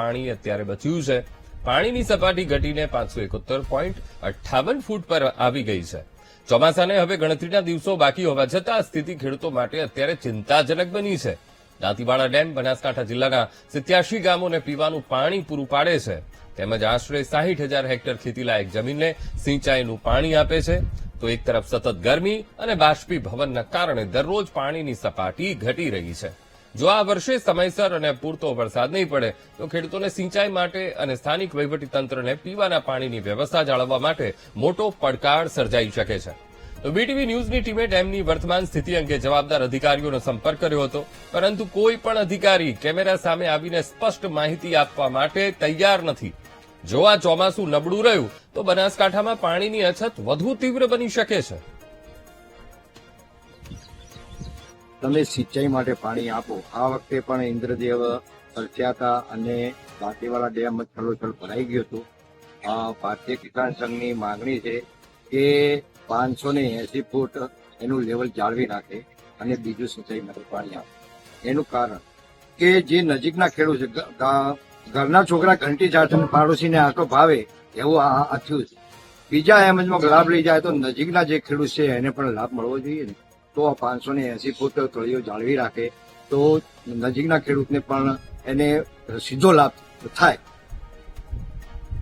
પાણી અત્યારે બચ્યું છે. પાણીની સપાટી ઘટીને 571.58 ફૂટ પર આવી ગઈ છે. ચોમાસાને હવે ગણતરીના દિવસો બાકી હોવા છતાં સ્થિતિ ખેડૂતો માટે અત્યારે ચિંતાજનક બની છે. દાંતીવાડા ડેમ બનાસકાંઠા જિલ્લાના 87 ગામોને પીવાનું પાણી પૂરું પાડે છે, તેમજ આશરે 60,000 હેક્ટર ખેતીલાયક જમીનને સિંચાઈનું પાણી આપે છે. તો એક તરફ સતત ગરમી અને બાષ્પીભવનના કારણે દરરોજ પાણીની સપાટી ઘટી રહી છે. જો આ વર્ષે સમયસર અને પૂરતો વરસાદ નહીં પડે તો ખેડૂતોને સિંચાઈ માટે અને સ્થાનિક વહીવટીતંત્રને પીવાના પાણીની વ્યવસ્થા જાળવવા માટે મોટો પડકાર સર્જાઈ શકે છે. તો બીટીવી ન્યૂઝની ટીમે ડેમની વર્તમાન સ્થિતિ અંગે જવાબદાર અધિકારીઓનો સંપર્ક કર્યો હતો, પરંતુ કોઈ પણ અધિકારી કેમેરા સામે આવીને સ્પષ્ટ માહિતી આપવા માટે તૈયાર નથી. જો આ ચોમાસું નબળું રહ્યું તો બનાસકાંઠામાં પાણીની અછત વધુ તીવ્ર બની શકે છે. તમે સિંચાઈ માટે પાણી આપો. આ વખતે પણ ઇન્દ્રદેવ તરસ્યા હતા અને દાંતીવાડા ડેમ છલોછલ ભરાઈ ગયો હતો. ભારતીય કિસાન સંઘની માંગણી છે કે 580 ફૂટ એનું લેવલ જાળવી રાખે અને બીજું સિંચાઈ માટે પાણી આપે. એનું કારણ કે જે નજીકના ખેડૂત છે, ઘરના છોકરા ઘંટી ચાટે પાડોશીને આટો ભાવે એવું આ થયું છે. બીજા એમજમાં લાભ લઈ જાય તો નજીકના જે ખેડૂત છે એને પણ લાભ મળવો જોઈએ ને. તો 580 ફૂટ તળિયો જાળવી રાખે તો નજીકના ખેડૂતને પણ એને સીધો લાભ થાય.